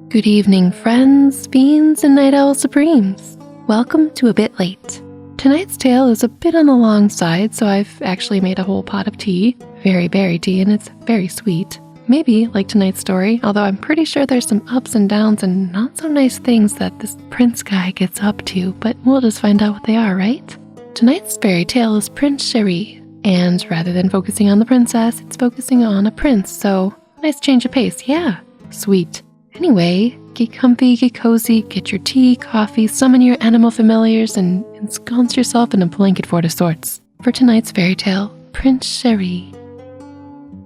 Good evening, friends, fiends, and night owl supremes. Welcome to A Bit Late. Tonight's tale is a bit on the long side, so I've actually made a whole pot of tea, very berry tea, and it's very sweet. Maybe like tonight's story, although I'm pretty sure there's some ups and downs and not so nice things that this prince guy gets up to, but we'll just find out what they are, right? Tonight's fairy tale is Prince Chéri, and rather than focusing on the princess, it's focusing on a prince, so nice change of pace, yeah, sweet. Anyway, get comfy, get cozy, get your tea, coffee, summon your animal familiars, and ensconce yourself in a blanket fort of sorts. For tonight's fairy tale, Prince Chéri.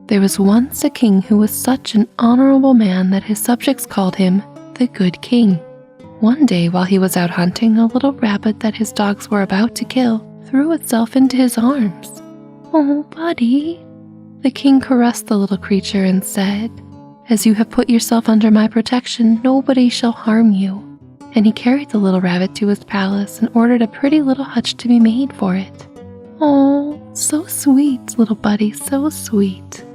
There was once a king who was such an honourable man that his subjects called him the Good King. One day while he was out hunting, a little rabbit that his dogs were about to kill threw itself into his arms. "Oh, buddy." The king caressed the little creature and said, "As you have put yourself under my protection, nobody shall harm you." And he carried the little rabbit to his palace and ordered a pretty little hutch to be made for it. Oh, so sweet, little buddy, so sweet.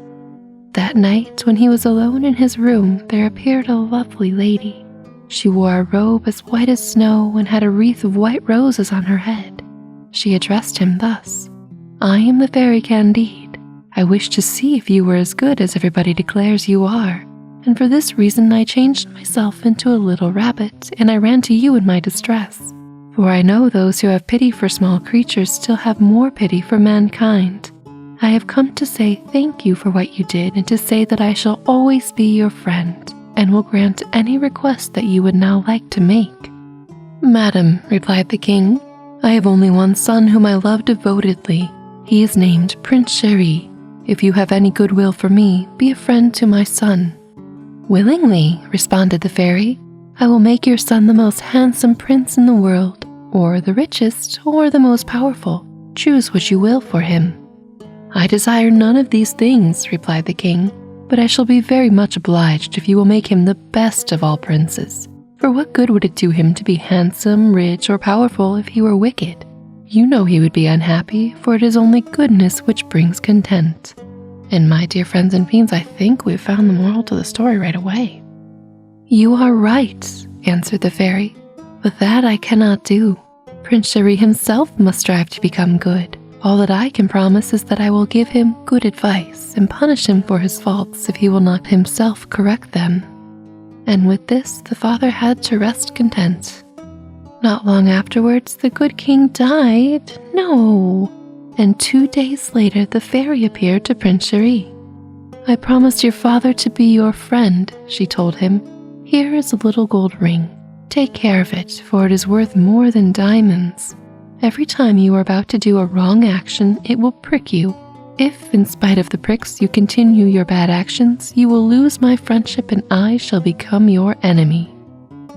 That night, when he was alone in his room, there appeared a lovely lady. She wore a robe as white as snow and had a wreath of white roses on her head. She addressed him thus, "I am the Fairy Candide. I wish to see if you were as good as everybody declares you are, and for this reason I changed myself into a little rabbit, and I ran to you in my distress. For I know those who have pity for small creatures still have more pity for mankind. I have come to say thank you for what you did, and to say that I shall always be your friend, and will grant any request that you would now like to make." "Madam," replied the king, "I have only one son whom I love devotedly. He is named Prince Chéri. If you have any goodwill for me, be a friend to my son." "Willingly," responded the fairy. "I will make your son the most handsome prince in the world, or the richest, or the most powerful. Choose what you will for him." "I desire none of these things," replied the king, "but I shall be very much obliged if you will make him the best of all princes. For what good would it do him to be handsome, rich, or powerful if he were wicked? You know he would be unhappy, for it is only goodness which brings content." And my dear friends and fiends, I think we've found the moral to the story right away. "You are right," answered the fairy, "but that I cannot do. Prince Chéri himself must strive to become good. All that I can promise is that I will give him good advice and punish him for his faults if he will not himself correct them." And with this, the father had to rest content. Not long afterwards, the good king died. No! And 2 days later, the fairy appeared to Prince Chéri. "I promised your father to be your friend," she told him. "Here is a little gold ring. Take care of it, for it is worth more than diamonds. Every time you are about to do a wrong action, it will prick you. If, in spite of the pricks, you continue your bad actions, you will lose my friendship and I shall become your enemy."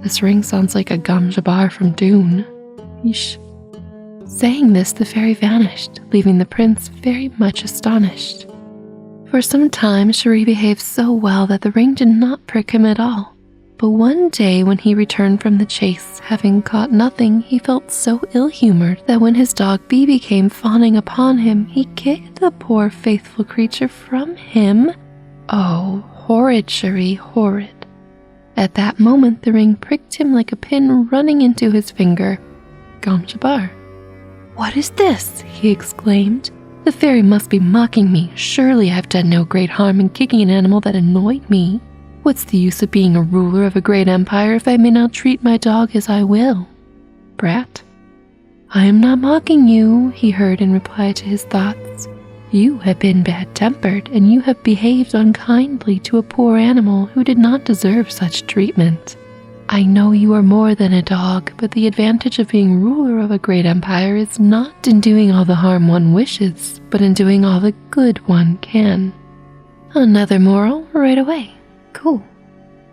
This ring sounds like a gum jabbar from Dune. Yeesh. Saying this, the fairy vanished, leaving the prince very much astonished. For some time, Chéri behaved so well that the ring did not prick him at all. But one day when he returned from the chase, having caught nothing, he felt so ill-humored that when his dog Bibi came fawning upon him, he kicked the poor faithful creature from him. Oh, horrid Chéri, horrid. At that moment, the ring pricked him like a pin running into his finger. Gom Jabbar. "What is this?" he exclaimed. "The fairy must be mocking me. Surely I've done no great harm in kicking an animal that annoyed me. What's the use of being a ruler of a great empire if I may not treat my dog as I will? Brat." "I am not mocking you," he heard in reply to his thoughts. "You have been bad-tempered, and you have behaved unkindly to a poor animal who did not deserve such treatment. I know you are more than a dog, but the advantage of being ruler of a great empire is not in doing all the harm one wishes, but in doing all the good one can." Another moral right away. Cool.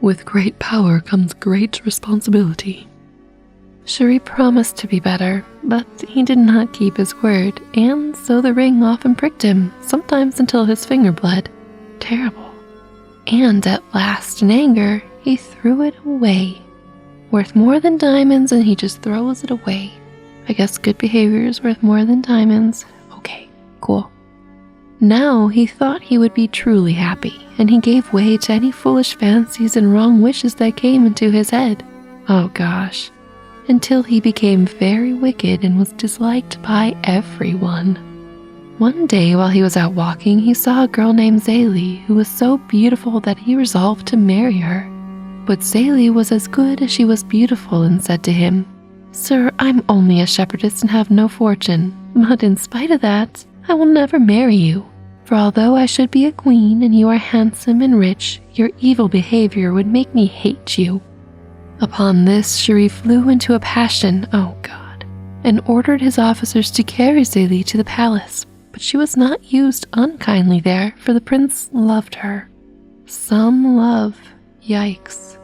With great power comes great responsibility. Chéri promised to be better, but he did not keep his word, and so the ring often pricked him, sometimes until his finger bled. Terrible. And at last, in anger, he threw it away. Worth more than diamonds, and he just throws it away. I guess good behavior is worth more than diamonds. Okay, cool. Now he thought he would be truly happy, and he gave way to any foolish fancies and wrong wishes that came into his head. Oh gosh. Until he became very wicked and was disliked by everyone. One day while he was out walking, he saw a girl named Zélie who was so beautiful that he resolved to marry her. But Zélie was as good as she was beautiful and said to him, "Sir, I'm only a shepherdess and have no fortune, but in spite of that, I will never marry you. For although I should be a queen and you are handsome and rich, your evil behavior would make me hate you." Upon this, Chéri flew into a passion, oh God, and ordered his officers to carry Zélie to the palace. But she was not used unkindly there, for the prince loved her. Some love. Yikes.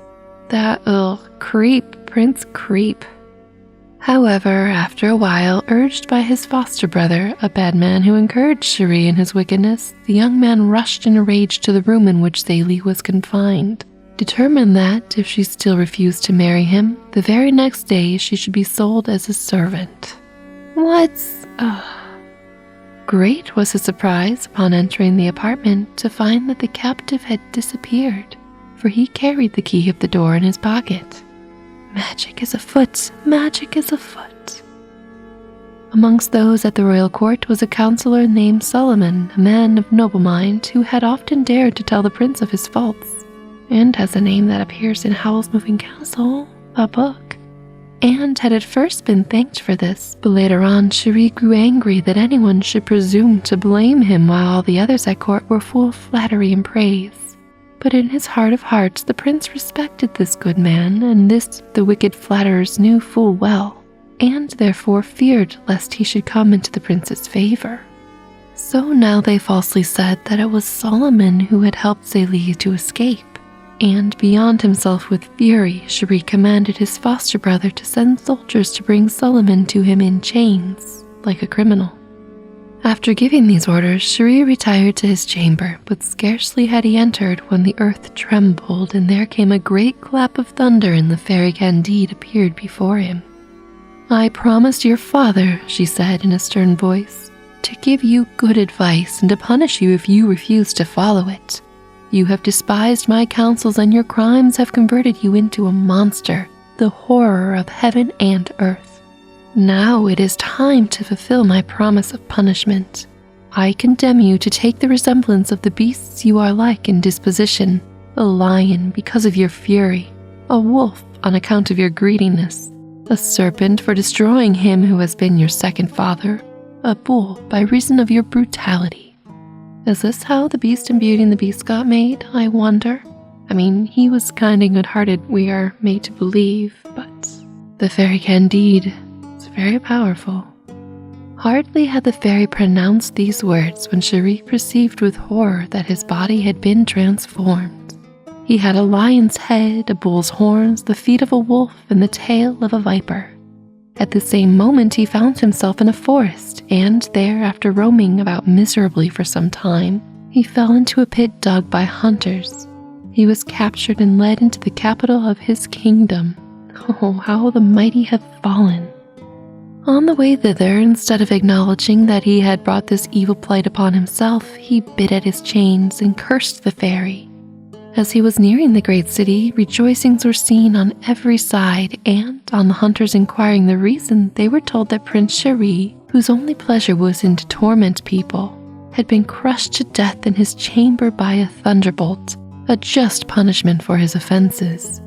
That, creep, Prince Creep. However, after a while, urged by his foster brother, a bad man who encouraged Chéri in his wickedness, the young man rushed in a rage to the room in which Zélie was confined, determined that, if she still refused to marry him, the very next day she should be sold as a servant. Great was his surprise upon entering the apartment to find that the captive had disappeared, for he carried the key of the door in his pocket. Magic is afoot, magic is afoot. Amongst those at the royal court was a counselor named Solomon, a man of noble mind who had often dared to tell the prince of his faults, and has a name that appears in Howell's Moving Castle, a book, and had at first been thanked for this, but later on Chéri grew angry that anyone should presume to blame him while all the others at court were full of flattery and praise. But in his heart of hearts the prince respected this good man, and this the wicked flatterers knew full well, and therefore feared lest he should come into the prince's favor. So now they falsely said that it was Solomon who had helped Zélie to escape, and beyond himself with fury, Chéri commanded his foster brother to send soldiers to bring Solomon to him in chains, like a criminal. After giving these orders, Chéri retired to his chamber, but scarcely had he entered when the earth trembled and there came a great clap of thunder and the Fairy Candide appeared before him. "I promised your father," she said in a stern voice, "to give you good advice and to punish you if you refuse to follow it. You have despised my counsels and your crimes have converted you into a monster, the horror of heaven and earth. Now it is time to fulfill my promise of punishment. I condemn you to take the resemblance of the beasts you are like in disposition, a lion because of your fury, a wolf on account of your greediness, a serpent for destroying him who has been your second father, a bull by reason of your brutality." Is this how the Beast in Beauty and the Beast got made, I wonder? I mean, he was kind and good-hearted, we are made to believe, but the Fairy Candide, very powerful. Hardly had the fairy pronounced these words when Chéri perceived with horror that his body had been transformed. He had a lion's head, a bull's horns, the feet of a wolf, and the tail of a viper. At the same moment he found himself in a forest, and there, after roaming about miserably for some time, he fell into a pit dug by hunters. He was captured and led into the capital of his kingdom. Oh, how the mighty have fallen! On the way thither, instead of acknowledging that he had brought this evil plight upon himself, he bit at his chains and cursed the fairy. As he was nearing the great city, rejoicings were seen on every side, and on the hunters inquiring the reason, they were told that Prince Chéri, whose only pleasure was in to torment people, had been crushed to death in his chamber by a thunderbolt, a just punishment for his offenses.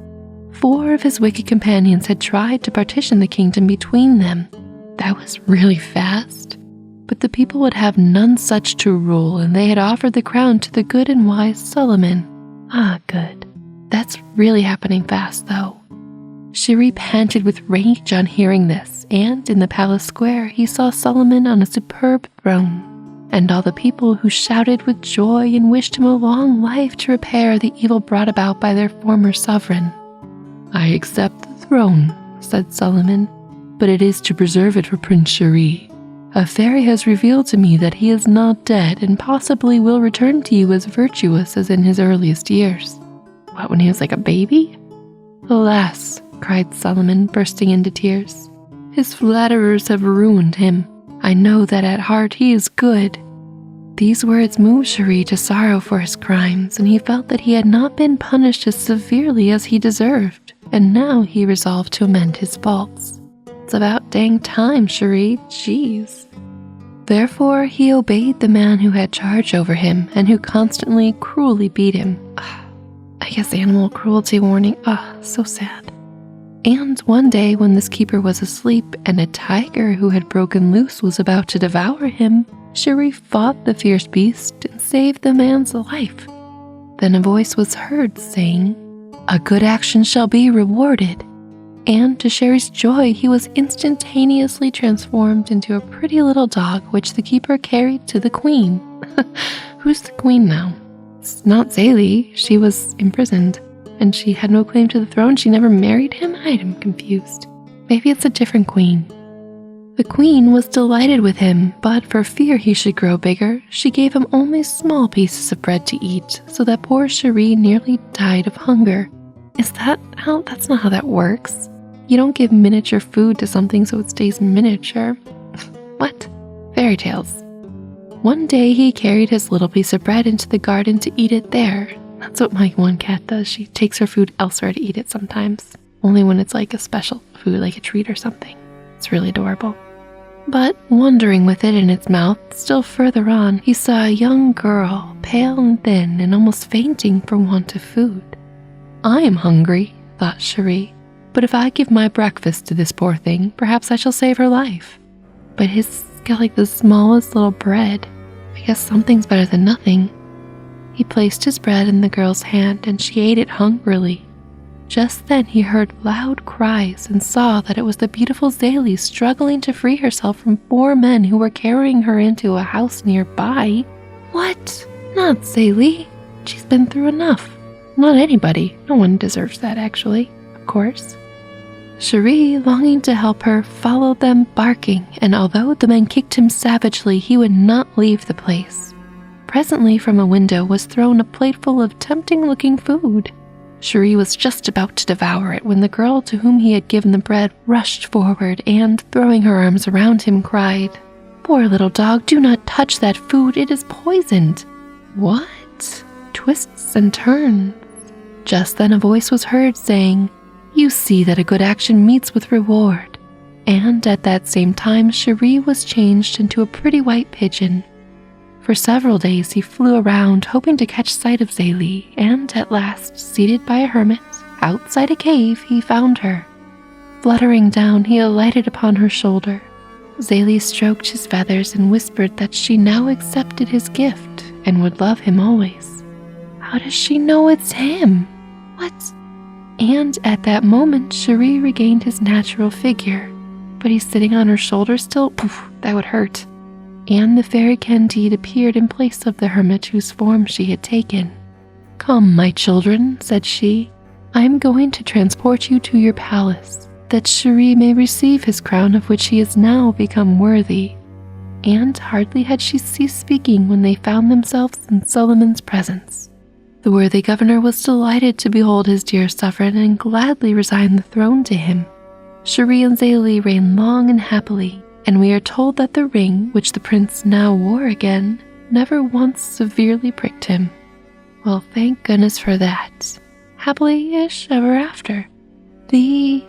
4 of his wicked companions had tried to partition the kingdom between them. That was really fast. But the people would have none such to rule, and they had offered the crown to the good and wise Solomon. Ah, good. That's really happening fast, though. Chéri panted with rage on hearing this, and in the palace square he saw Solomon on a superb throne, and all the people who shouted with joy and wished him a long life to repair the evil brought about by their former sovereign. "I accept the throne," said Solomon, "but it is to preserve it for Prince Chéri. A fairy has revealed to me that he is not dead and possibly will return to you as virtuous as in his earliest years." What, when he was like a baby? "Alas," cried Solomon, bursting into tears. "His flatterers have ruined him. I know that at heart he is good." These words moved Chéri to sorrow for his crimes, and he felt that he had not been punished as severely as he deserved, and now he resolved to amend his faults. It's about dang time, Chéri, jeez. Therefore, he obeyed the man who had charge over him and who constantly cruelly beat him. I guess animal cruelty warning. So sad. And one day when this keeper was asleep and a tiger who had broken loose was about to devour him, Chéri fought the fierce beast and saved the man's life. Then a voice was heard saying, "A good action shall be rewarded." And to Chéri's joy, he was instantaneously transformed into a pretty little dog which the keeper carried to the queen. Who's the queen now? It's not Zélie. She was imprisoned, and she had no claim to the throne. She never married him? I am confused. Maybe it's a different queen. The queen was delighted with him, but for fear he should grow bigger, she gave him only small pieces of bread to eat, so that poor Chéri nearly died of hunger. Is that how? That's not how that works. You don't give miniature food to something so it stays miniature. What? Fairy tales. One day he carried his little piece of bread into the garden to eat it there. That's what my one cat does. She takes her food elsewhere to eat it sometimes. Only when it's like a special food, like a treat or something. It's really adorable. But wandering with it in its mouth, still further on, he saw a young girl, pale and thin and almost fainting for want of food. I am hungry, thought Chéri. But if I give my breakfast to this poor thing, perhaps I shall save her life. But he's got like the smallest little bread. I guess something's better than nothing. He placed his bread in the girl's hand and she ate it hungrily. Just then he heard loud cries and saw that it was the beautiful Zélie struggling to free herself from 4 men who were carrying her into a house nearby. What? Not Zélie. She's been through enough. Not anybody. No one deserves that, actually. Of course. Chéri, longing to help her, followed them barking, and although the men kicked him savagely, he would not leave the place. Presently from a window was thrown a plateful of tempting-looking food. Chéri was just about to devour it when the girl to whom he had given the bread rushed forward and, throwing her arms around him, cried, "Poor little dog, do not touch that food, it is poisoned." What? Twists and turns. Just then a voice was heard saying, "You see that a good action meets with reward." And at that same time, Chéri was changed into a pretty white pigeon. For several days he flew around, hoping to catch sight of Zélie, and at last, seated by a hermit, outside a cave, he found her. Fluttering down, he alighted upon her shoulder. Zélie stroked his feathers and whispered that she now accepted his gift and would love him always. How does she know it's him? What? And at that moment, Chéri regained his natural figure. But he's sitting on her shoulder still? Poof, that would hurt. And the Fairy Candide appeared in place of the hermit whose form she had taken. "Come, my children," said she. "I am going to transport you to your palace, that Chéri may receive his crown of which he has now become worthy." And hardly had she ceased speaking when they found themselves in Solomon's presence. The worthy governor was delighted to behold his dear sovereign and gladly resigned the throne to him. Chéri and Zélie reigned long and happily, and we are told that the ring, which the prince now wore again, never once severely pricked him. Well, thank goodness for that. Happily-ish ever after. The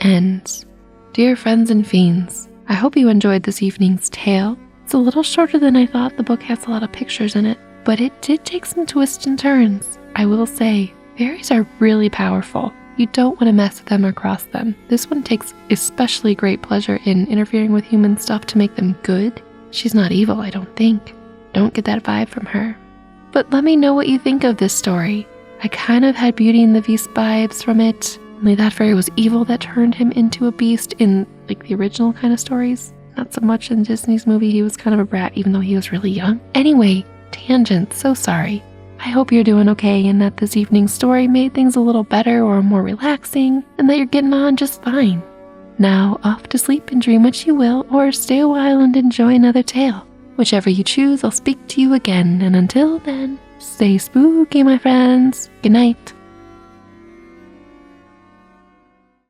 end. Dear friends and fiends, I hope you enjoyed this evening's tale. It's a little shorter than I thought. The book has a lot of pictures in it, but it did take some twists and turns. I will say, fairies are really powerful. You don't want to mess with them or cross them. This one takes especially great pleasure in interfering with human stuff to make them good. She's not evil, I don't think. Don't get that vibe from her. But let me know what you think of this story. I kind of had Beauty and the Beast vibes from it. Only that fairy was evil that turned him into a beast in like the original kind of stories. Not so much in Disney's movie. He was kind of a brat even though he was really young. Anyway, tangent, so sorry. I hope you're doing okay and that this evening's story made things a little better or more relaxing and that you're getting on just fine. Now off to sleep and dream what you will, or stay a while and enjoy another tale. Whichever you choose, I'll speak to you again, and until then, stay spooky, my friends. Good night.